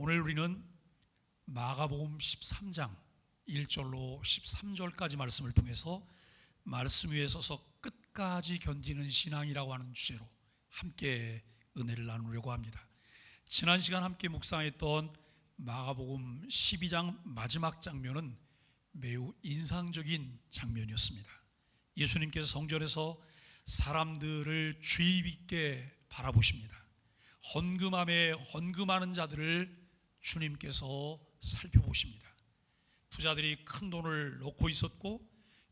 오늘 우리는 마가복음 13장 1절로 13절까지 말씀을 통해서 말씀 위에 서서 끝까지 견디는 신앙이라고 하는 주제로 함께 은혜를 나누려고 합니다. 지난 시간 함께 묵상했던 마가복음 12장 마지막 장면은 매우 인상적인 장면이었습니다. 예수님께서 성전에서 사람들을 주의 깊게 바라보십니다. 헌금함에 헌금하는 자들을 주님께서 살펴보십니다. 부자들이 큰 돈을 놓고 있었고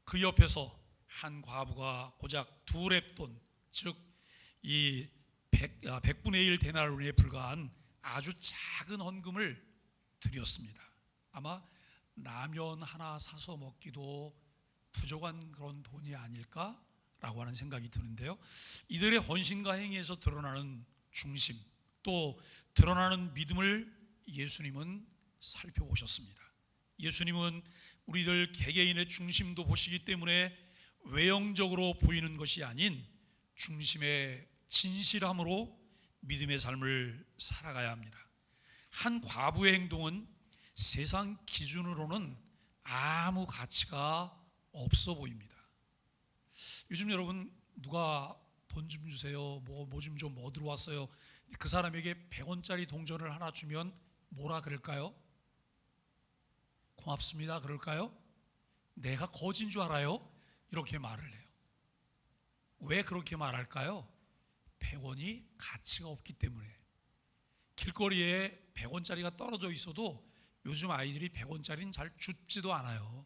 그 옆에서 한 과부가 고작 2렙돈, 즉 이 100분의 1 데나리온에 불과한 아주 작은 헌금을 드렸습니다. 아마 라면 하나 사서 먹기도 부족한 그런 돈이 아닐까라고 하는 생각이 드는데요, 이들의 헌신과 행위에서 드러나는 중심, 또 드러나는 믿음을 예수님은 살펴보셨습니다. 예수님은 우리들 개개인의 중심도 보시기 때문에 외형적으로 보이는 것이 아닌 중심의 진실함으로 믿음의 삶을 살아가야 합니다. 한 과부의 행동은 세상 기준으로는 아무 가치가 없어 보입니다. 요즘 여러분 누가 돈 좀 주세요, 뭐 좀 얻으러 왔어요, 그 사람에게 100원짜리 동전을 하나 주면 뭐라 그럴까요? 고맙습니다 그럴까요? 내가 거진 줄 알아요? 이렇게 말을 해요. 왜 그렇게 말할까요? 100원이 가치가 없기 때문에. 길거리에 100원짜리가 떨어져 있어도 요즘 아이들이 100원짜리는 잘 줍지도 않아요.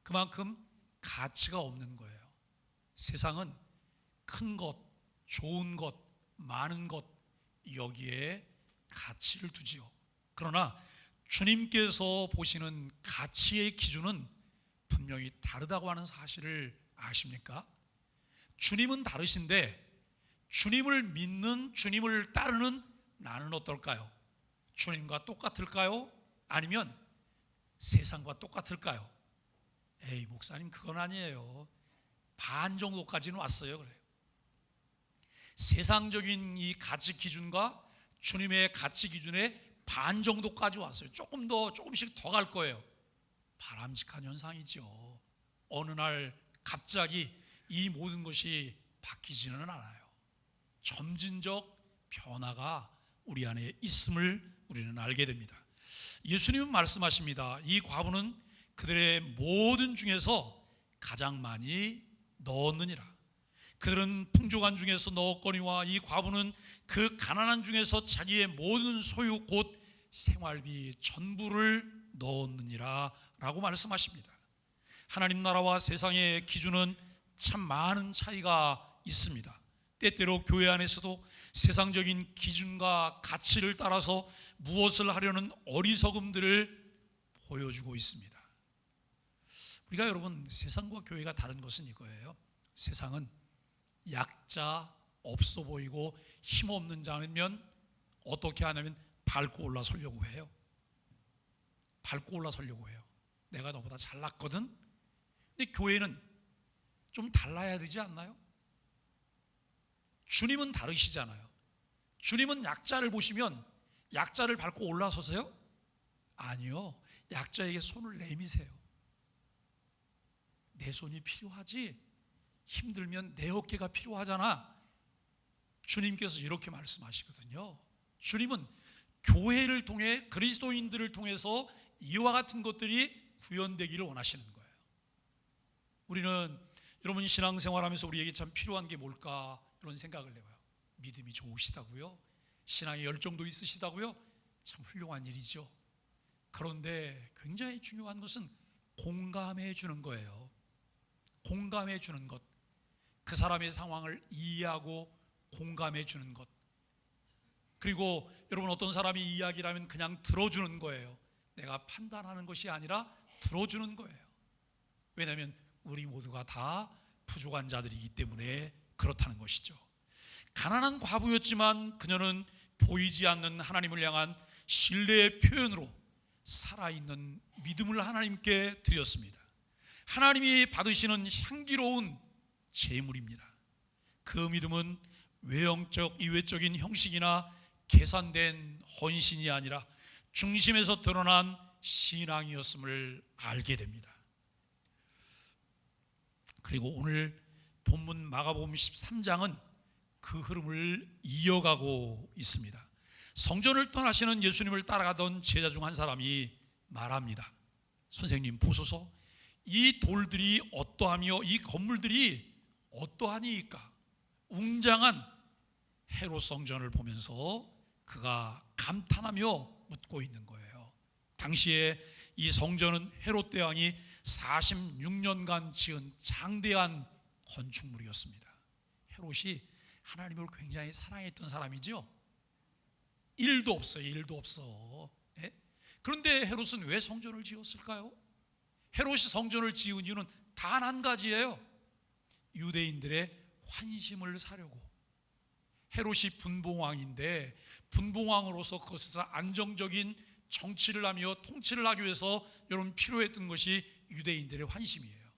그만큼 가치가 없는 거예요. 세상은 큰 것, 좋은 것, 많은 것, 여기에 가치를 두지요. 그러나 주님께서 보시는 가치의 기준은 분명히 다르다고 하는 사실을 아십니까? 주님은 다르신데 주님을 믿는, 주님을 따르는 나는 어떨까요? 주님과 똑같을까요? 아니면 세상과 똑같을까요? 에이 목사님 그건 아니에요. 반 정도까지는 왔어요. 그래요. 세상적인 이 가치 기준과 주님의 가치 기준의 반 정도까지 왔어요. 조금씩 더 갈 거예요. 바람직한 현상이죠. 어느 날 갑자기 이 모든 것이 바뀌지는 않아요. 점진적 변화가 우리 안에 있음을 우리는 알게 됩니다. 예수님은 말씀하십니다. 이 과부는 그들의 모든 중에서 가장 많이 넣었느니라. 그들은 풍족한 중에서 넣었거니와 이 과부는 그 가난한 중에서 자기의 모든 소유 곧 생활비 전부를 넣었느니라 라고 말씀하십니다. 하나님 나라와 세상의 기준은 참 많은 차이가 있습니다. 때때로 교회 안에서도 세상적인 기준과 가치를 따라서 무엇을 하려는 어리석음들을 보여주고 있습니다. 우리가 여러분 세상과 교회가 다른 것은 이거예요. 세상은 약자, 없어 보이고 힘없는 자면 어떻게 하냐면 밟고 올라서려고 해요. 밟고 올라서려고 해요. 내가 너보다 잘났거든. 근데 교회는 좀 달라야 되지 않나요? 주님은 다르시잖아요. 주님은 약자를 보시면 약자를 밟고 올라서세요? 아니요. 약자에게 손을 내미세요. 내 손이 필요하지? 힘들면 내 어깨가 필요하잖아. 주님께서 이렇게 말씀하시거든요. 주님은 교회를 통해, 그리스도인들을 통해서 이와 같은 것들이 구현되기를 원하시는 거예요. 우리는 여러분 신앙생활하면서 우리에게 참 필요한 게 뭘까 이런 생각을 해봐요. 믿음이 좋으시다고요? 신앙의 열정도 있으시다고요? 참 훌륭한 일이죠. 그런데 굉장히 중요한 것은 공감해 주는 거예요. 공감해 주는 것, 그 사람의 상황을 이해하고 공감해 주는 것. 그리고 여러분 어떤 사람이 이야기를 하면 그냥 들어주는 거예요. 내가 판단하는 것이 아니라 들어주는 거예요. 왜냐하면 우리 모두가 다 부족한 자들이기 때문에 그렇다는 것이죠. 가난한 과부였지만 그녀는 보이지 않는 하나님을 향한 신뢰의 표현으로 살아있는 믿음을 하나님께 드렸습니다. 하나님이 받으시는 향기로운 제물입니다. 그 믿음은 외형적, 이외적인 형식이나 계산된 헌신이 아니라 중심에서 드러난 신앙이었음을 알게 됩니다. 그리고 오늘 본문 마가복음 13장은 그 흐름을 이어가고 있습니다. 성전을 떠나시는 예수님을 따라가던 제자 중 한 사람이 말합니다. 선생님 보소서, 이 돌들이 어떠하며 이 건물들이 어떠하니까? 웅장한 헤롯 성전을 보면서 그가 감탄하며 묻고 있는 거예요. 당시에 이 성전은 헤롯 대왕이 46년간 지은 장대한 건축물이었습니다. 헤롯이 하나님을 굉장히 사랑했던 사람이죠. 일도 없어요. 일도 없어. 예? 그런데 헤롯은 왜 성전을 지었을까요? 헤롯이 성전을 지은 이유는 단 한 가지예요. 유대인들의 환심을 사려고. 헤롯이 분봉왕인데 분봉왕으로서 그것에서 안정적인 정치를 하며 통치를 하기 위해서 여러분 필요했던 것이 유대인들의 환심이에요.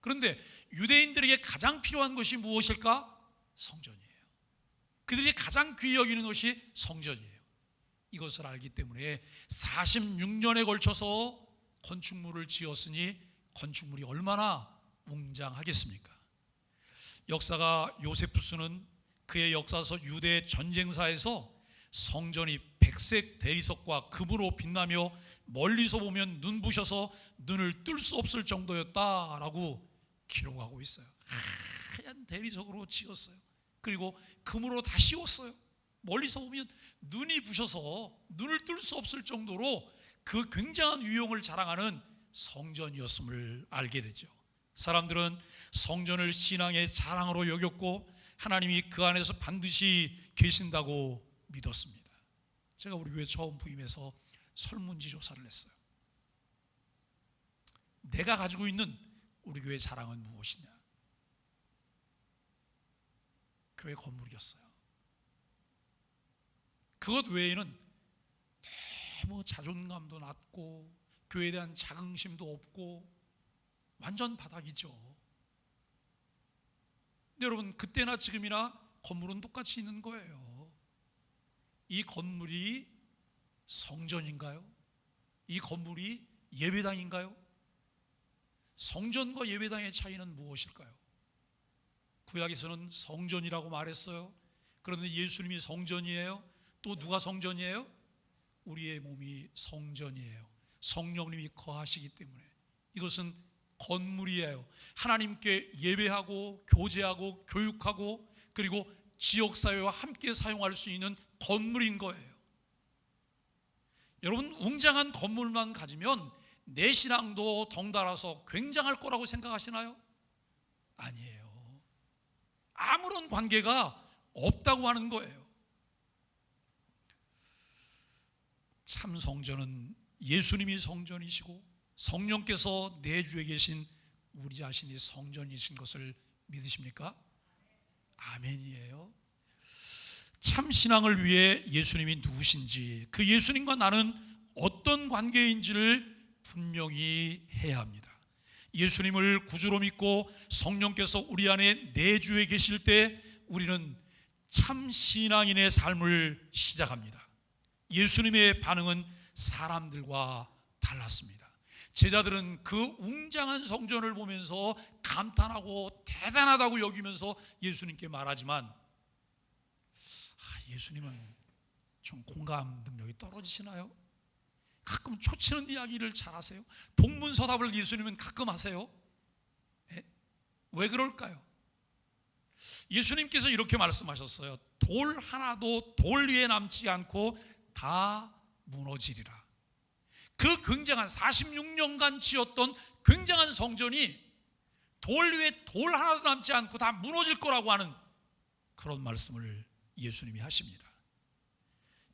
그런데 유대인들에게 가장 필요한 것이 무엇일까? 성전이에요. 그들이 가장 귀히 여기는 것이 성전이에요. 이것을 알기 때문에 46년에 걸쳐서 건축물을 지었으니 건축물이 얼마나 웅장하겠습니까? 역사가 요세푸스는 그의 역사서 유대 전쟁사에서 성전이 백색 대리석과 금으로 빛나며 멀리서 보면 눈부셔서 눈을 뜰 수 없을 정도였다라고 기록하고 있어요. 하얀 대리석으로 지었어요. 그리고 금으로 다 씌웠어요. 멀리서 보면 눈이 부셔서 눈을 뜰 수 없을 정도로 그 굉장한 위용을 자랑하는 성전이었음을 알게 되죠. 사람들은 성전을 신앙의 자랑으로 여겼고 하나님이 그 안에서 반드시 계신다고 믿었습니다. 제가 우리 교회 처음 부임해서 설문지 조사를 했어요. 내가 가지고 있는 우리 교회 자랑은 무엇이냐? 교회 건물이었어요. 그것 외에는 너무 자존감도 낮고 교회에 대한 자긍심도 없고 완전 바닥이죠. 근데 여러분, 그때나 지금이나 건물은 똑같이 있는 거예요. 이 건물이 성전인가요? 이 건물이 예배당인가요? 성전과 예배당의 차이는 무엇일까요? 구약에서는 성전이라고 말했어요. 그런데 예수님이 성전이에요? 또 누가 성전이에요? 우리의 몸이 성전이에요. 성령님이 거하시기 때문에 이것은 건물이에요. 하나님께 예배하고 교제하고 교육하고 그리고 지역사회와 함께 사용할 수 있는 건물인 거예요. 여러분, 웅장한 건물만 가지면 내 신앙도 덩달아서 굉장할 거라고 생각하시나요? 아니에요. 아무런 관계가 없다고 하는 거예요. 참 성전은 예수님이 성전이시고 성령께서 내주에 계신 우리 자신이 성전이신 것을 믿으십니까? 아멘이에요. 참 신앙을 위해 예수님이 누구신지, 그 예수님과 나는 어떤 관계인지를 분명히 해야 합니다. 예수님을 구주로 믿고 성령께서 우리 안에 내주에 계실 때 우리는 참 신앙인의 삶을 시작합니다. 예수님의 반응은 사람들과 달랐습니다. 제자들은 그 웅장한 성전을 보면서 감탄하고 대단하다고 여기면서 예수님께 말하지만 예수님은 좀 공감 능력이 떨어지시나요? 가끔 초치는 이야기를 잘 하세요. 동문서답을 예수님은 가끔 하세요. 왜 그럴까요? 예수님께서 이렇게 말씀하셨어요. 돌 하나도 돌 위에 남지 않고 다 무너지리라. 그 굉장한 46년간 지었던 굉장한 성전이 돌 위에 돌 하나도 남지 않고 다 무너질 거라고 하는 그런 말씀을 예수님이 하십니다.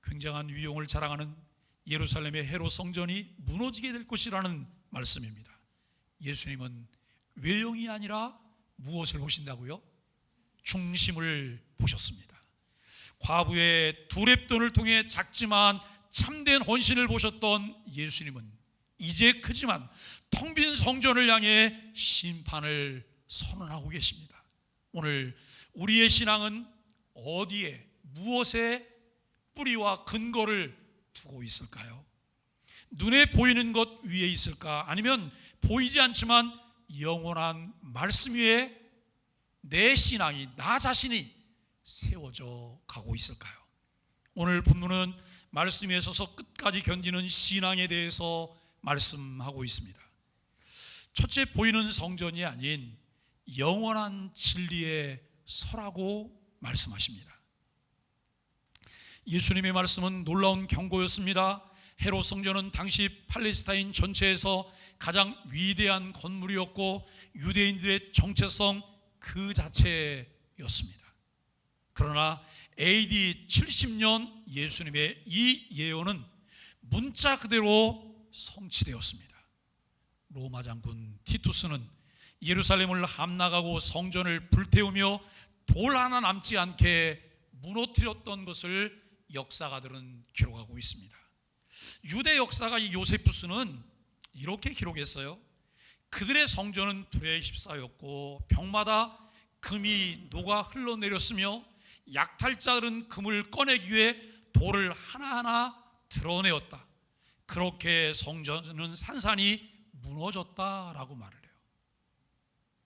굉장한 위용을 자랑하는 예루살렘의 헤롯 성전이 무너지게 될 것이라는 말씀입니다. 예수님은 외형이 아니라 무엇을 보신다고요? 중심을 보셨습니다. 과부의 두 렙돈을 통해 작지만 참된 헌신을 보셨던 예수님은 이제 크지만 텅 빈 성전을 향해 심판을 선언하고 계십니다. 오늘 우리의 신앙은 어디에 무엇에 뿌리와 근거를 두고 있을까요? 눈에 보이는 것 위에 있을까? 아니면 보이지 않지만 영원한 말씀 위에 내 신앙이, 나 자신이 세워져 가고 있을까요? 오늘 본문은 말씀 위에 서서 끝까지 견디는 신앙에 대해서 말씀하고 있습니다. 첫째, 보이는 성전이 아닌 영원한 진리에 서라고 말씀하십니다. 예수님의 말씀은 놀라운 경고였습니다. 헤롯 성전은 당시 팔레스타인 전체에서 가장 위대한 건물이었고 유대인들의 정체성 그 자체였습니다. 그러나 AD 70년 예수님의 이 예언은 문자 그대로 성취되었습니다. 로마 장군 티투스는 예루살렘을 함락하고 성전을 불태우며 돌 하나 남지 않게 무너뜨렸던 것을 역사가들은 기록하고 있습니다. 유대 역사가 이 요세푸스는 이렇게 기록했어요. 그들의 성전은 불에 휩싸였고 벽마다 금이 녹아 흘러내렸으며 약탈자들은 금을 꺼내기 위해 돌을 하나하나 드러내었다. 그렇게 성전은 산산이 무너졌다라고 말을 해요.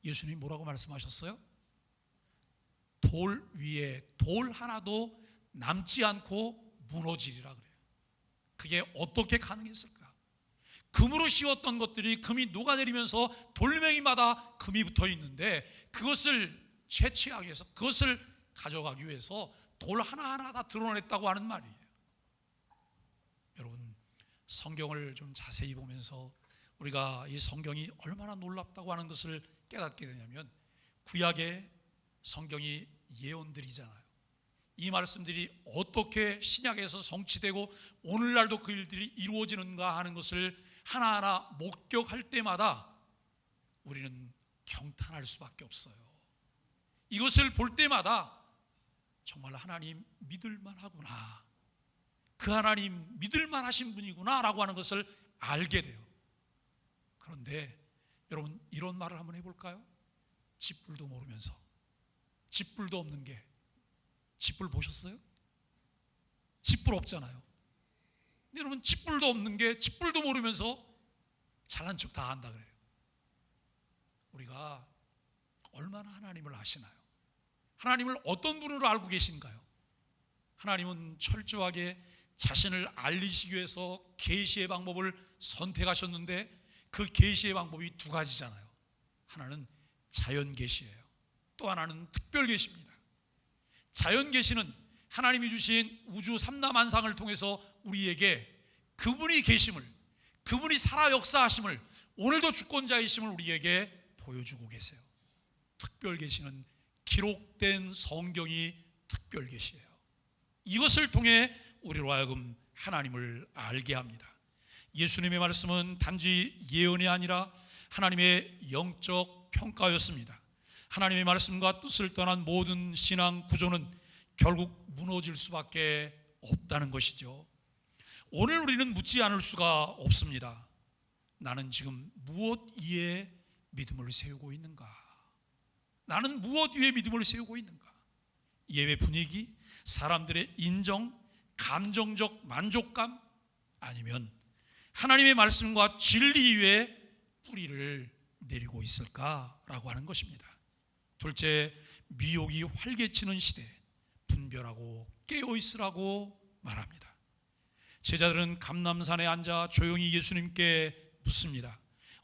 예수님이 뭐라고 말씀하셨어요? 돌 위에 돌 하나도 남지 않고 무너지리라 그래요. 그게 어떻게 가능했을까? 금으로 씌웠던 것들이 금이 녹아내리면서 돌멩이마다 금이 붙어 있는데 그것을 채취하기 위해서, 그것을 가져가기 위해서 돌 하나하나 다 드러냈다고 하는 말이에요. 여러분, 성경을 좀 자세히 보면서 우리가 이 성경이 얼마나 놀랍다고 하는 것을 깨닫게 되냐면, 구약의 성경이 예언들이잖아요. 이 말씀들이 어떻게 신약에서 성취되고 오늘날도 그 일들이 이루어지는가 하는 것을 하나하나 목격할 때마다 우리는 경탄할 수밖에 없어요. 이것을 볼 때마다 정말 하나님 믿을만 하구나, 그 하나님 믿을만 하신 분이구나 라고 하는 것을 알게 돼요. 그런데 여러분, 이런 말을 한번 해볼까요? 집불도 모르면서, 집불도 없는 게, 집불 보셨어요? 집불 없잖아요. 근데 여러분, 집불도 없는 게 집불도 모르면서 잘난 척 다 한다 그래요. 우리가 얼마나 하나님을 아시나요? 하나님을 어떤 분으로 알고 계신가요? 하나님은 철저하게 자신을 알리시기 위해서 계시의 방법을 선택하셨는데 그 계시의 방법이 두 가지잖아요. 하나는 자연 계시예요. 또 하나는 특별 계시입니다. 자연 계시는 하나님이 주신 우주 삼라만상을 통해서 우리에게 그분이 계심을, 그분이 살아 역사하심을, 오늘도 주권자이심을 우리에게 보여주고 계세요. 특별 계시는 기록된 성경이 특별 계시예요. 이것을 통해 우리로 하여금 하나님을 알게 합니다. 예수님의 말씀은 단지 예언이 아니라 하나님의 영적 평가였습니다. 하나님의 말씀과 뜻을 떠난 모든 신앙 구조는 결국 무너질 수밖에 없다는 것이죠. 오늘 우리는 묻지 않을 수가 없습니다. 나는 지금 무엇 위에 믿음을 세우고 있는가? 나는 무엇 위에 믿음을 세우고 있는가? 예배 분위기, 사람들의 인정, 감정적 만족감, 아니면 하나님의 말씀과 진리 위에 뿌리를 내리고 있을까라고 하는 것입니다. 둘째, 미혹이 활개치는 시대, 분별하고 깨어있으라고 말합니다. 제자들은 감람산에 앉아 조용히 예수님께 묻습니다.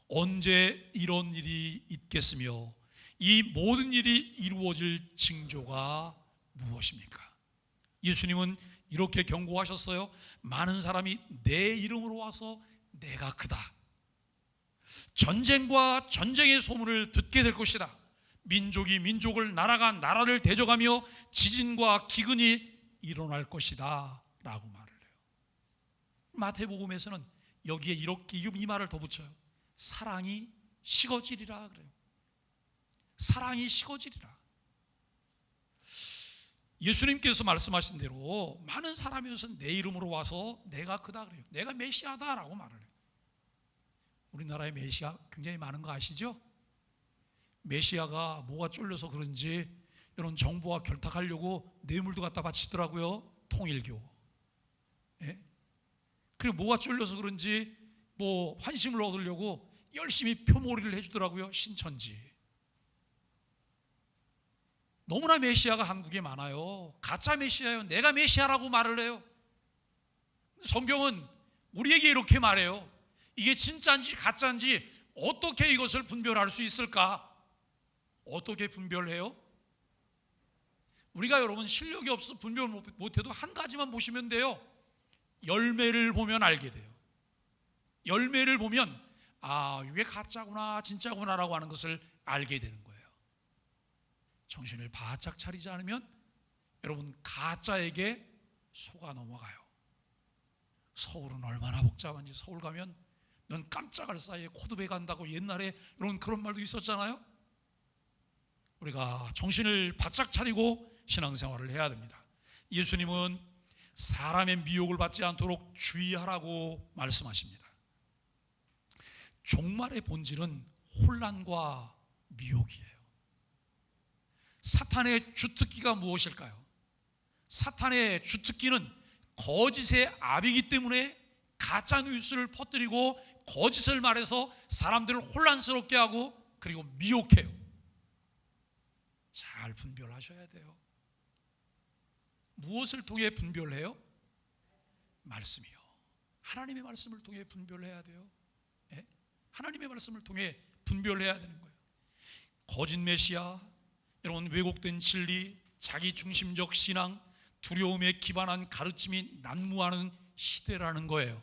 언제 이런 일이 있겠으며 이 모든 일이 이루어질 징조가 무엇입니까? 예수님은 이렇게 경고하셨어요. 많은 사람이 내 이름으로 와서 내가 그다, 전쟁과 전쟁의 소문을 듣게 될 것이다, 민족이 민족을, 나라가 나라를 대적하며 지진과 기근이 일어날 것이다 라고 말을 해요. 마태복음에서는 여기에 이렇게 이 말을 더 붙여요. 사랑이 식어지리라 그래요. 사랑이 식어지리라. 예수님께서 말씀하신 대로 많은 사람이어서 내 이름으로 와서 내가 그다 그래요. 내가 메시아다라고 말을 해요. 우리나라에 메시아 굉장히 많은 거 아시죠? 메시아가 뭐가 쫄려서 그런지 이런 정부와 결탁하려고 뇌물도 갖다 바치더라고요. 통일교. 예? 그리고 뭐가 쫄려서 그런지 뭐 환심을 얻으려고 열심히 표몰이를 해주더라고요. 신천지. 너무나 메시아가 한국에 많아요. 가짜 메시아예요. 내가 메시아라고 말을 해요. 성경은 우리에게 이렇게 말해요. 이게 진짜인지 가짜인지 어떻게 이것을 분별할 수 있을까? 어떻게 분별해요? 우리가 여러분 실력이 없어 분별 못해도 한 가지만 보시면 돼요. 열매를 보면 알게 돼요. 열매를 보면 이게 가짜구나 진짜구나 라고 하는 것을 알게 되는 거예요. 정신을 바짝 차리지 않으면 여러분 가짜에게 속아 넘어가요. 서울은 얼마나 복잡한지 서울 가면 넌 깜짝할 사이에 코드배 간다고 옛날에 그런 말도 있었잖아요. 우리가 정신을 바짝 차리고 신앙생활을 해야 됩니다. 예수님은 사람의 미혹을 받지 않도록 주의하라고 말씀하십니다. 종말의 본질은 혼란과 미혹이에요. 사탄의 주특기가 무엇일까요? 사탄의 주특기는 거짓의 압이기 때문에 가짜 뉴스를 퍼뜨리고 거짓을 말해서 사람들을 혼란스럽게 하고 그리고 미혹해요. 잘 분별하셔야 돼요. 무엇을 통해 분별해요? 말씀이요. 하나님의 말씀을 통해 분별해야 돼요. 예? 하나님의 말씀을 통해 분별해야 되는 거예요. 거짓 메시아, 여러분 왜곡된 진리, 자기 중심적 신앙, 두려움에 기반한 가르침이 난무하는 시대라는 거예요.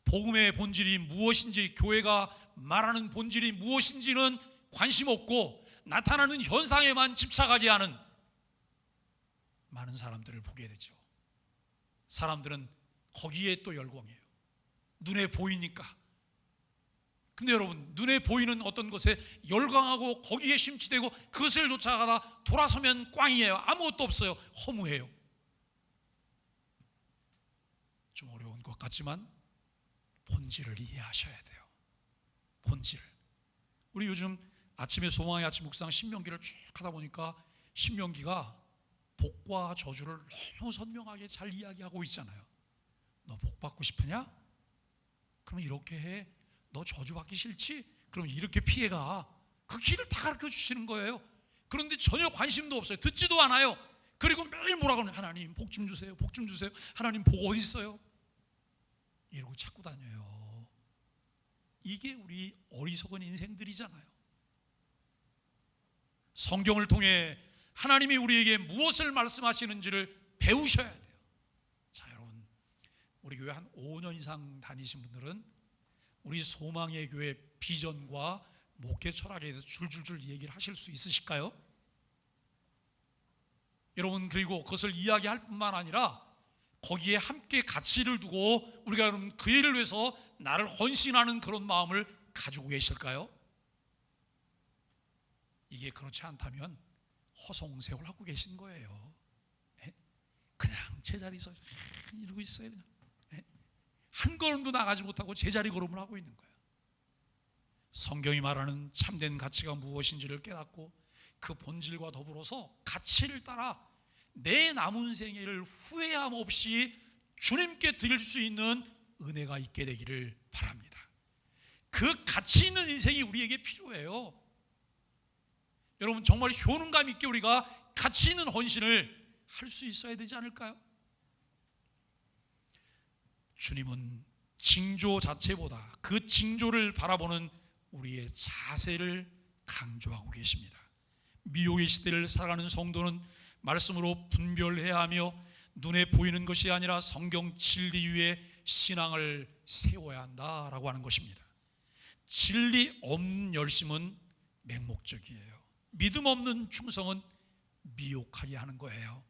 복음의 본질이 무엇인지, 교회가 말하는 본질이 무엇인지는 관심 없고 나타나는 현상에만 집착하게 하는 많은 사람들을 보게 되죠. 사람들은 거기에 또 열광해요. 눈에 보이니까. 근데 여러분, 눈에 보이는 어떤 것에 열광하고 거기에 심취되고 그것을 쫓아가다 돌아서면 꽝이에요. 아무것도 없어요. 허무해요. 좀 어려운 것 같지만 본질을 이해하셔야 돼요. 본질을. 우리 요즘 아침에 소망의 아침 묵상 신명기를 쭉 하다 보니까 신명기가 복과 저주를 너무 선명하게 잘 이야기하고 있잖아요. 너 복 받고 싶으냐? 그럼 이렇게 해. 너 저주 받기 싫지? 그럼 이렇게 피해가. 그 길을 다 가르쳐 주시는 거예요. 그런데 전혀 관심도 없어요. 듣지도 않아요. 그리고 매일 뭐라고 하냐? 하나님 복 좀 주세요. 복 좀 주세요. 하나님 복 어디 있어요? 이러고 찾고 다녀요. 이게 우리 어리석은 인생들이잖아요. 성경을 통해 하나님이 우리에게 무엇을 말씀하시는지를 배우셔야 돼요. 자, 여러분, 우리 교회 한 5년 이상 다니신 분들은 우리 소망의 교회 비전과 목회 철학에 대해서 줄줄줄 얘기를 하실 수 있으실까요? 여러분, 그리고 그것을 이야기할 뿐만 아니라 거기에 함께 가치를 두고 우리가 여러분 그 일을 위해서 나를 헌신하는 그런 마음을 가지고 계실까요? 이게 그렇지 않다면 허송세월 하고 계신 거예요. 그냥 제자리에서 이러고 있어요. 한 걸음도 나가지 못하고 제자리 걸음을 하고 있는 거예요. 성경이 말하는 참된 가치가 무엇인지를 깨닫고 그 본질과 더불어서 가치를 따라 내 남은 생애를 후회함 없이 주님께 드릴 수 있는 은혜가 있게 되기를 바랍니다. 그 가치 있는 인생이 우리에게 필요해요. 여러분, 정말 효능감 있게 우리가 가치 있는 헌신을 할 수 있어야 되지 않을까요? 주님은 징조 자체보다 그 징조를 바라보는 우리의 자세를 강조하고 계십니다. 미혹의 시대를 살아가는 성도는 말씀으로 분별해야 하며 눈에 보이는 것이 아니라 성경 진리 위에 신앙을 세워야 한다라고 하는 것입니다. 진리 없는 열심은 맹목적이에요. 믿음 없는 충성은 미혹하게 하는 거예요.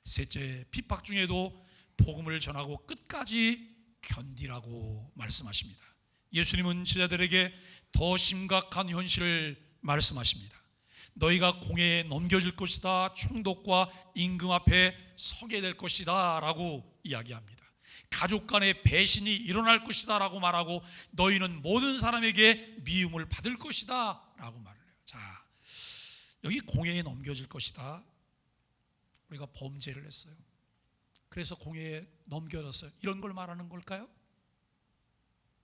셋째, 핍박 중에도 복음을 전하고 끝까지 견디라고 말씀하십니다. 예수님은 제자들에게 더 심각한 현실을 말씀하십니다. 너희가 공회에 넘겨질 것이다. 총독과 임금 앞에 서게 될 것이다 라고 이야기합니다. 가족 간의 배신이 일어날 것이다 라고 말하고 너희는 모든 사람에게 미움을 받을 것이다 라고 말을 해요. 자, 여기 공회에 넘겨질 것이다. 우리가 범죄를 했어요. 그래서 공회에 넘겨줬어요. 이런 걸 말하는 걸까요?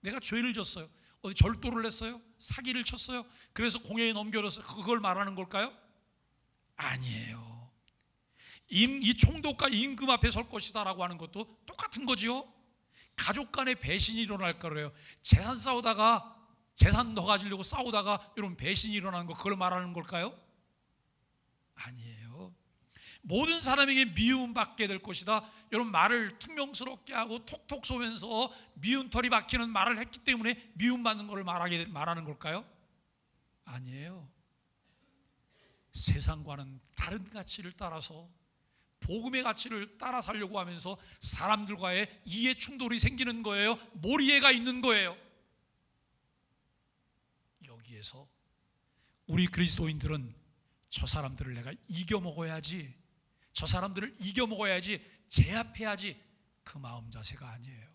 내가 죄를 졌어요. 어디 절도를 했어요? 사기를 쳤어요? 그래서 공회에 넘겨줬어요. 그걸 말하는 걸까요? 아니에요. 이 총독과 임금 앞에 설 것이다 라고 하는 것도 똑같은 거지요. 가족 간의 배신이 일어날 거래요. 재산 싸우다가, 재산 더 가지려고 싸우다가 이런 배신이 일어나는 거, 그걸 말하는 걸까요? 아니에요. 모든 사람에게 미움 받게 될 것이다, 이런 말을 퉁명스럽게 하고 톡톡 쏘면서 미운 털이 박히는 말을 했기 때문에 미움 받는 걸 말하는 걸까요? 아니에요. 세상과는 다른 가치를 따라서, 복음의 가치를 따라 살려고 하면서 사람들과의 이해 충돌이 생기는 거예요. 몰이해가 있는 거예요. 여기에서 우리 그리스도인들은 저 사람들을 내가 이겨먹어야지, 저 사람들을 이겨먹어야지, 제압해야지, 그 마음 자세가 아니에요.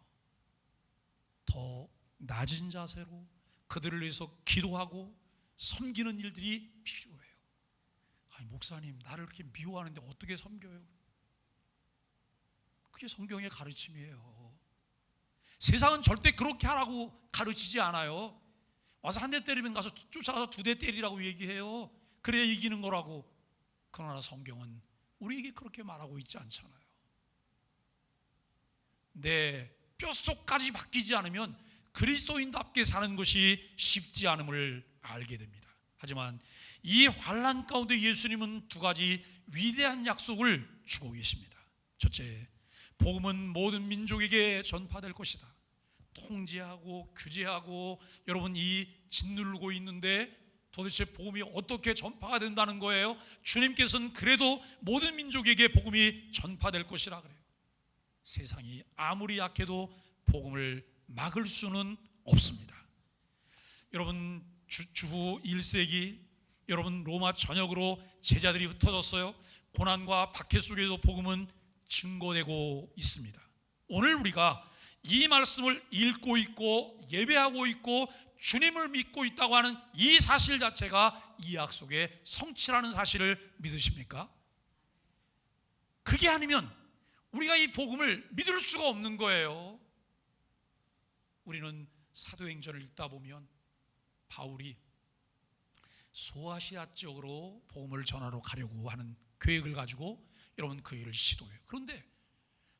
더 낮은 자세로 그들을 위해서 기도하고 섬기는 일들이 필요해요. 아니, 목사님, 나를 그렇게 미워하는데 어떻게 섬겨요? 그게 성경의 가르침이에요. 세상은 절대 그렇게 하라고 가르치지 않아요. 와서 한 대 때리면 가서 쫓아가서 2대 때리라고 얘기해요. 그래야 이기는 거라고. 그러나 성경은 우리에게 그렇게 말하고 있지 않잖아요. 내 뼛속까지 바뀌지 않으면 그리스도인답게 사는 것이 쉽지 않음을 알게 됩니다. 하지만 이 환난 가운데 예수님은 2가지 위대한 약속을 주고 계십니다. 첫째, 복음은 모든 민족에게 전파될 것이다. 통제하고 규제하고 여러분 이 짓누르고 있는데 도대체 복음이 어떻게 전파가 된다는 거예요? 주님께서는 그래도 모든 민족에게 복음이 전파될 것이라 그래요. 세상이 아무리 약해도 복음을 막을 수는 없습니다. 여러분, 주후 1세기 여러분 로마 전역으로 제자들이 흩어졌어요. 고난과 박해 속에도 복음은 증거되고 있습니다. 오늘 우리가 이 말씀을 읽고 있고 예배하고 있고 주님을 믿고 있다고 하는 이 사실 자체가 이 약속의 성취라는 사실을 믿으십니까? 그게 아니면 우리가 이 복음을 믿을 수가 없는 거예요. 우리는 사도행전을 읽다 보면 바울이 소아시아 지역으로 복음을 전하러 가려고 하는 계획을 가지고 여러분 그 일을 시도해요. 그런데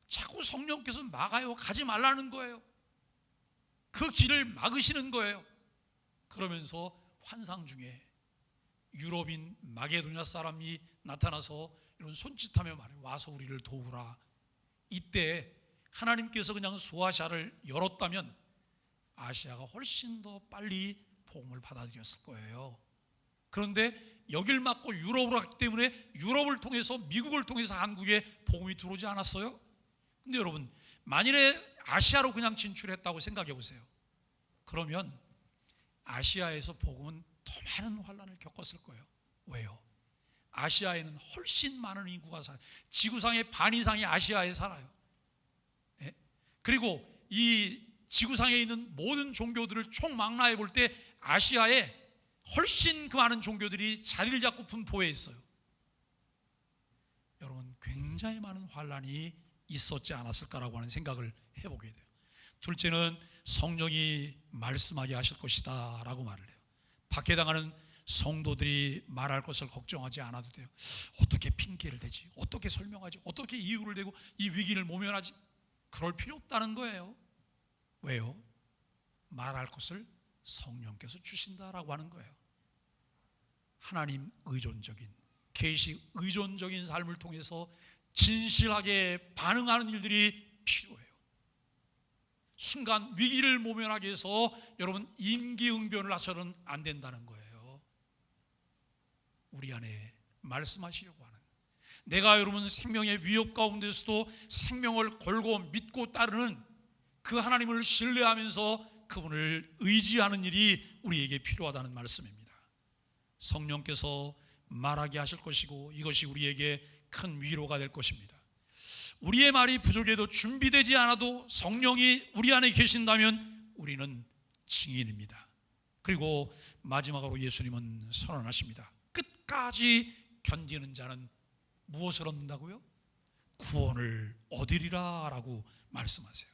자꾸 성령께서 막아요. 가지 말라는 거예요. 그 길을 막으시는 거예요. 그러면서 환상 중에 유럽인 마게도냐 사람이 나타나서 이런 손짓하며 말해요. 와서 우리를 도우라. 이때 하나님께서 그냥 소아시아를 열었다면 아시아가 훨씬 더 빨리 복음을 받아들였을 거예요. 그런데 여길 막고 유럽으로 갔기 때문에 유럽을 통해서, 미국을 통해서 한국에 복음이 들어오지 않았어요? 근데 여러분, 만일에 아시아로 그냥 진출했다고 생각해 보세요. 그러면 아시아에서 복음은 더 많은 환난을 겪었을 거예요. 왜요? 아시아에는 훨씬 많은 인구가 살아요. 지구상의 반 이상이 아시아에 살아요. 예? 그리고 이 지구상에 있는 모든 종교들을 총망라해 볼 때 아시아에 훨씬 그 많은 종교들이 자리를 잡고 분포해 있어요. 여러분, 굉장히 많은 환난이 있었지 않았을까라고 하는 생각을 해보게 돼요. 둘째는 성령이 말씀하게 하실 것이다 라고 말을 해요. 박해당하는 성도들이 말할 것을 걱정하지 않아도 돼요. 어떻게 핑계를 대지? 어떻게 설명하지? 어떻게 이유를 대고 이 위기를 모면하지? 그럴 필요 없다는 거예요. 왜요? 말할 것을 성령께서 주신다라고 하는 거예요. 하나님 의존적인, 계시 의존적인 삶을 통해서 진실하게 반응하는 일들이 필요해요. 순간 위기를 모면하기 위해서 여러분 임기응변을 하서는 안 된다는 거예요. 우리 안에 말씀하시려고 하는, 내가 여러분 생명의 위협 가운데서도 생명을 걸고 믿고 따르는 그 하나님을 신뢰하면서 그분을 의지하는 일이 우리에게 필요하다는 말씀입니다. 성령께서 말하게 하실 것이고 이것이 우리에게 큰 위로가 될 것입니다. 우리의 말이 부족해도 준비되지 않아도 성령이 우리 안에 계신다면 우리는 증인입니다. 그리고 마지막으로 예수님은 선언하십니다. 끝까지 견디는 자는 무엇을 얻는다고요? 구원을 얻으리라 라고 말씀하세요.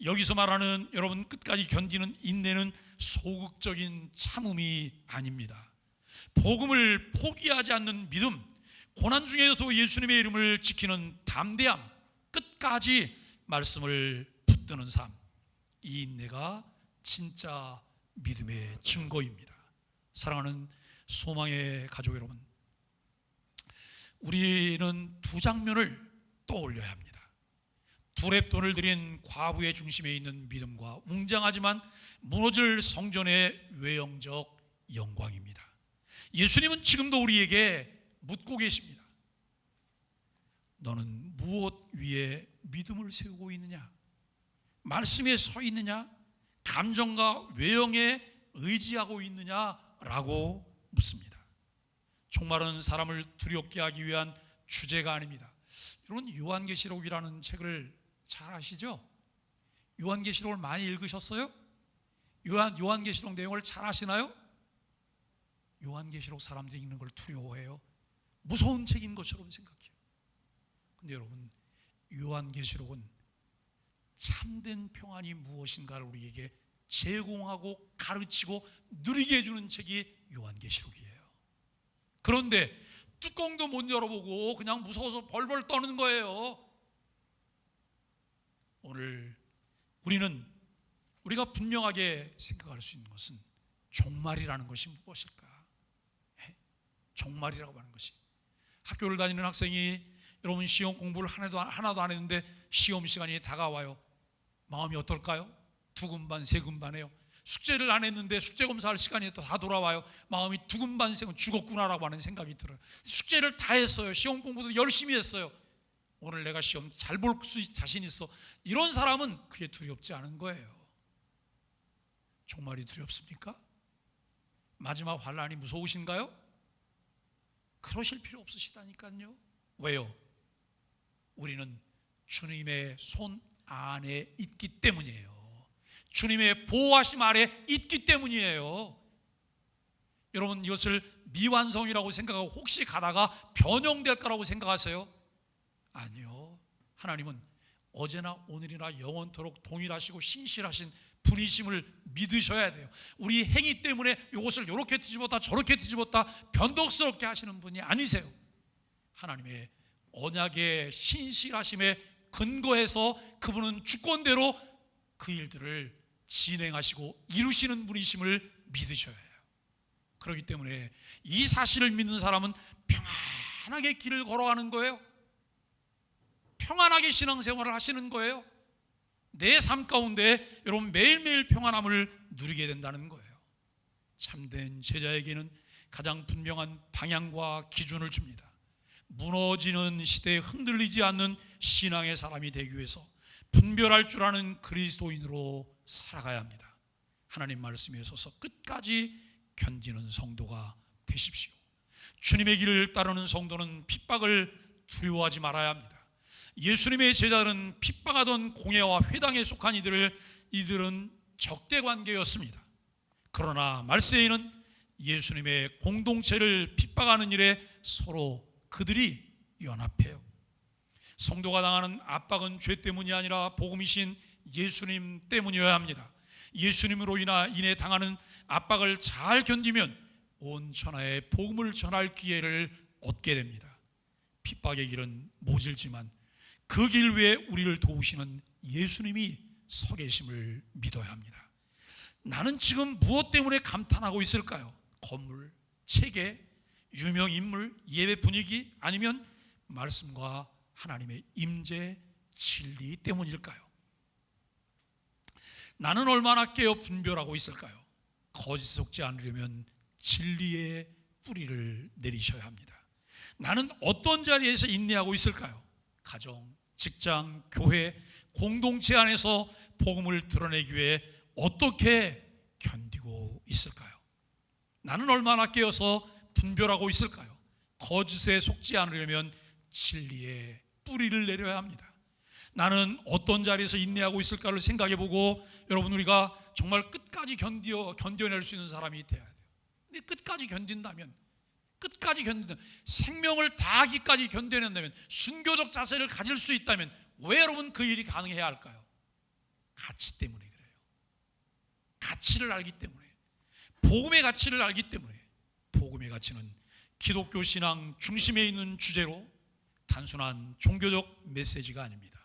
여기서 말하는 여러분 끝까지 견디는 인내는 소극적인 참음이 아닙니다. 복음을 포기하지 않는 믿음, 고난 중에도 예수님의 이름을 지키는 담대함, 끝까지 말씀을 붙드는 삶, 이 인내가 진짜 믿음의 증거입니다. 사랑하는 소망의 가족 여러분, 우리는 두 장면을 떠올려야 합니다. 두 렙돈을 드린 과부의 중심에 있는 믿음과 웅장하지만 무너질 성전의 외형적 영광입니다. 예수님은 지금도 우리에게 묻고 계십니다. 너는 무엇 위에 믿음을 세우고 있느냐? 말씀에 서 있느냐? 감정과 외형에 의지하고 있느냐라고 묻습니다. 종말은 사람을 두렵게 하기 위한 주제가 아닙니다. 여러분, 요한계시록이라는 책을 잘 아시죠? 요한계시록을 많이 읽으셨어요? 요한계시록 내용을 잘 아시나요? 요한계시록 사람들이 읽는 걸 두려워해요. 무서운 책인 것처럼 생각해요. 근데 여러분, 요한계시록은 참된 평안이 무엇인가를 우리에게 제공하고 가르치고 누리게 해주는 책이 요한계시록이에요. 그런데 뚜껑도 못 열어보고 그냥 무서워서 벌벌 떠는 거예요. 오늘 우리가 분명하게 생각할 수 있는 것은 종말이라는 것이 무엇일까? 종말이라고 하는 것이, 학교를 다니는 학생이 여러분 시험 공부를 하나도 안 했는데 시험 시간이 다가와요. 마음이 어떨까요? 두근반 세근반해요. 숙제를 안 했는데 숙제 검사할 시간이 또 다 돌아와요. 마음이 두근반세근, 죽었구나라고 하는 생각이 들어요. 숙제를 다 했어요. 시험 공부도 열심히 했어요. 오늘 내가 시험 잘 볼 수 자신 있어. 이런 사람은 그게 두렵지 않은 거예요. 종말이 두렵습니까? 마지막 환난이 무서우신가요? 그러실 필요 없으시다니까요. 왜요? 우리는 주님의 손 안에 있기 때문이에요. 주님의 보호하심 아래 있기 때문이에요. 여러분, 이것을 미완성이라고 생각하고 혹시 가다가 변형될 거라고 생각하세요? 아니요. 하나님은 어제나 오늘이나 영원토록 동일하시고 신실하신 분이심을 믿으셔야 돼요. 우리 행위 때문에 이것을 이렇게 뒤집었다 저렇게 뒤집었다 변덕스럽게 하시는 분이 아니세요. 하나님의 언약의 신실하심에 근거해서 그분은 주권대로 그 일들을 진행하시고 이루시는 분이심을 믿으셔야 해요. 그렇기 때문에 이 사실을 믿는 사람은 평안하게 길을 걸어가는 거예요. 평안하게 신앙생활을 하시는 거예요. 내 삶 가운데 여러분 매일매일 평안함을 누리게 된다는 거예요. 참된 제자에게는 가장 분명한 방향과 기준을 줍니다. 무너지는 시대에 흔들리지 않는 신앙의 사람이 되기 위해서 분별할 줄 아는 그리스도인으로 살아가야 합니다. 하나님 말씀에 서서 끝까지 견디는 성도가 되십시오. 주님의 길을 따르는 성도는 핍박을 두려워하지 말아야 합니다. 예수님의 제자들은 핍박하던 공회와 회당에 속한 이들은 적대관계였습니다. 그러나 말세에는 예수님의 공동체를 핍박하는 일에 서로 그들이 연합해요. 성도가 당하는 압박은 죄 때문이 아니라 복음이신 예수님 때문이어야 합니다. 예수님으로 인해 당하는 압박을 잘 견디면 온 천하에 복음을 전할 기회를 얻게 됩니다. 핍박의 길은 모질지만 그 길 위에 우리를 도우시는 예수님이 서 계심을 믿어야 합니다. 나는 지금 무엇 때문에 감탄하고 있을까요? 건물, 체계, 유명 인물, 예배 분위기, 아니면 말씀과 하나님의 임재, 진리 때문일까요? 나는 얼마나 깨어 분별하고 있을까요? 거짓 속지 않으려면 진리의 뿌리를 내리셔야 합니다. 나는 어떤 자리에서 인내하고 있을까요? 가정, 직장, 교회, 공동체 안에서 복음을 드러내기 위해 어떻게 견디고 있을까요? 나는 얼마나 깨어서 분별하고 있을까요? 거짓에 속지 않으려면 진리의 뿌리를 내려야 합니다. 나는 어떤 자리에서 인내하고 있을까를 생각해보고 여러분, 우리가 정말 끝까지 견뎌낼 수 있는 사람이 되어야 돼요. 근데 끝까지 견딘다면, 생명을 다하기까지 견뎌낸다면, 순교적 자세를 가질 수 있다면 왜 여러분 그 일이 가능해야 할까요? 가치 때문에 그래요. 가치를 알기 때문에, 복음의 가치를 알기 때문에. 복음의 가치는 기독교 신앙 중심에 있는 주제로 단순한 종교적 메시지가 아닙니다.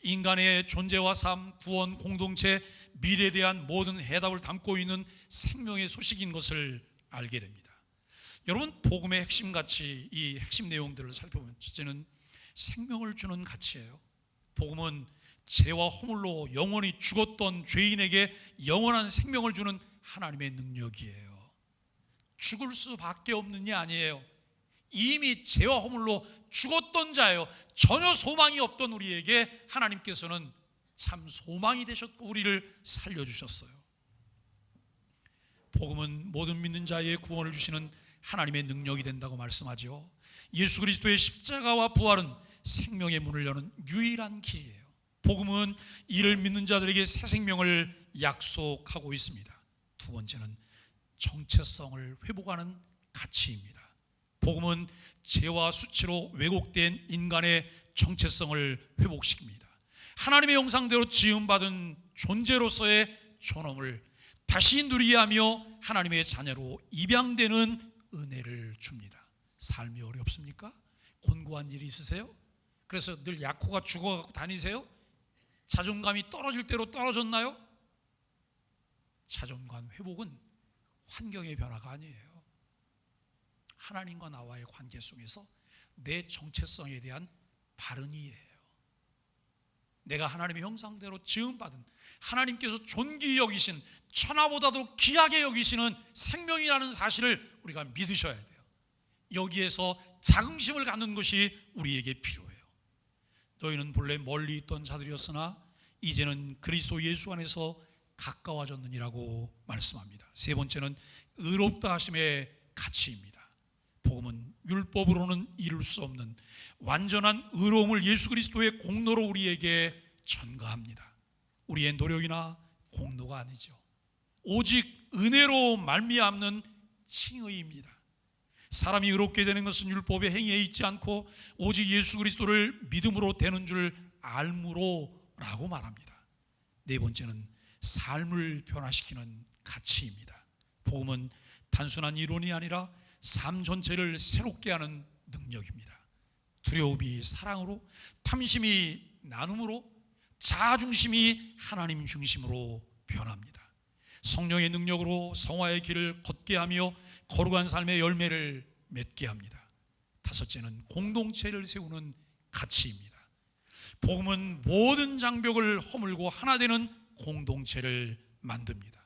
인간의 존재와 삶, 구원, 공동체, 미래에 대한 모든 해답을 담고 있는 생명의 소식인 것을 알게 됩니다. 여러분, 복음의 핵심 가치, 이 핵심 내용들을 살펴보면 첫째는 생명을 주는 가치예요. 복음은 죄와 허물로 영원히 죽었던 죄인에게 영원한 생명을 주는 하나님의 능력이에요. 죽을 수밖에 없는 게 아니에요. 이미 죄와 허물로 죽었던 자예요. 전혀 소망이 없던 우리에게 하나님께서는 참 소망이 되셨고 우리를 살려주셨어요. 복음은 모든 믿는 자의 구원을 주시는 하나님의 능력이 된다고 말씀하죠. 예수 그리스도의 십자가와 부활은 생명의 문을 여는 유일한 길이에요. 복음은 이를 믿는 자들에게 새 생명을 약속하고 있습니다. 두 번째는 정체성을 회복하는 가치입니다. 복음은 죄와 수치로 왜곡된 인간의 정체성을 회복시킵니다. 하나님의 형상대로 지음받은 존재로서의 존엄을 다시 누리게 하며 하나님의 자녀로 입양되는 은혜를 줍니다. 삶이 어렵습니까? 곤고한 일이 있으세요? 그래서 늘 약호가 죽어가고 다니세요? 자존감이 떨어질 대로 떨어졌나요? 자존감 회복은 환경의 변화가 아니에요. 하나님과 나와의 관계 속에서 내 정체성에 대한 바른 이해예요. 내가 하나님의 형상대로 지음받은, 하나님께서 존귀히 여기신, 천하보다도 귀하게 여기시는 생명이라는 사실을 우리가 믿으셔야 돼요. 여기에서 자긍심을 갖는 것이 우리에게 필요해요. 너희는 본래 멀리 있던 자들이었으나 이제는 그리스도 예수 안에서 가까워졌느니라고 말씀합니다. 세 번째는 의롭다 하심의 가치입니다. 복음은 율법으로는 이룰 수 없는 완전한 의로움을 예수 그리스도의 공로로 우리에게 전가합니다. 우리의 노력이나 공로가 아니죠. 오직 은혜로 말미암는 칭의입니다. 사람이 의롭게 되는 것은 율법의 행위에 있지 않고 오직 예수 그리스도를 믿음으로 되는 줄 알므로라고 말합니다. 네 번째는 삶을 변화시키는 가치입니다. 복음은 단순한 이론이 아니라 삶 전체를 새롭게 하는 능력입니다. 두려움이 사랑으로, 탐심이 나눔으로, 자아중심이 하나님 중심으로 변합니다. 성령의 능력으로 성화의 길을 걷게 하며 거룩한 삶의 열매를 맺게 합니다. 다섯째는 공동체를 세우는 가치입니다. 복음은 모든 장벽을 허물고 하나 되는 공동체를 만듭니다.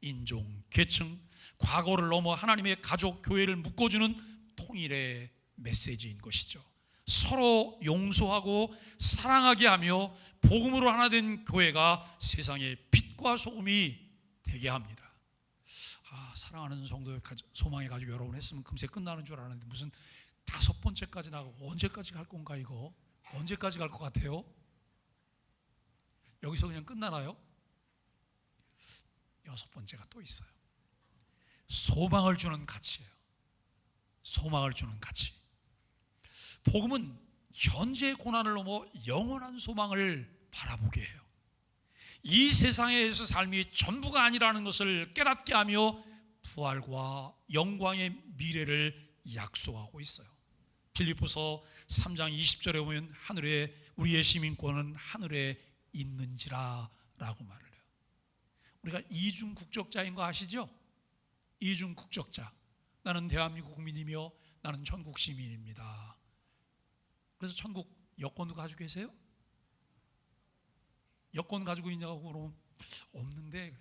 인종, 계층, 과거를 넘어 하나님의 가족, 교회를 묶어주는 통일의 메시지인 것이죠. 서로 용서하고 사랑하게 하며 복음으로 하나 된 교회가 세상의 빛과 소금이 되게 합니다. 사랑하는 성도의 소망해 가지고 여러분 했으면 금세 끝나는 줄 알았는데 무슨 5번째까지 나가고 언제까지 갈 건가 이거? 언제까지 갈 것 같아요? 여기서 그냥 끝나나요? 6번째가 또 있어요. 소망을 주는 가치예요. 소망을 주는 가치. 복음은 현재의 고난을 넘어 영원한 소망을 바라보게 해요. 이 세상에서 삶이 전부가 아니라는 것을 깨닫게 하며 부활과 영광의 미래를 약속하고 있어요. 빌립보서 3장 20절에 보면 하늘에 우리의 시민권은 하늘에 있는지라 라고 말을 해요. 우리가 이중 국적자인 거 아시죠? 이중 국적자. 나는 대한민국 국민이며 나는 천국 시민입니다. 그래서 천국 여권도 가지고 계세요? 여권 가지고 있냐고 그러면 없는데,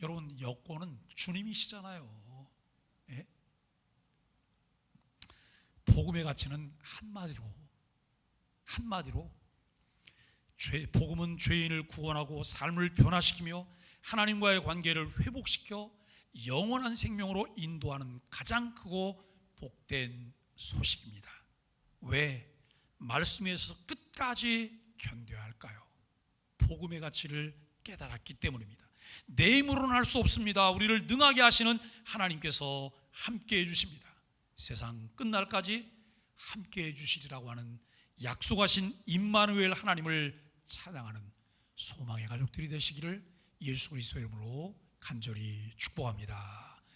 여러분 여권은 주님이시잖아요. 예? 복음의 가치는 한마디로 복음은 죄인을 구원하고 삶을 변화시키며 하나님과의 관계를 회복시켜 영원한 생명으로 인도하는 가장 크고 복된 소식입니다. 왜 말씀에서 끝까지 견뎌야 할까요? 복음의 가치를 깨달았기 때문입니다. 내 힘으로는 할 수 없습니다. 우리를 능하게 하시는 하나님께서 함께 해주십니다. 세상 끝날까지 함께 해주시리라고 하는 약속하신 임마누엘 하나님을 찬양하는 소망의 가족들이 되시기를 예수 그리스도의 이름으로 간절히 축복합니다.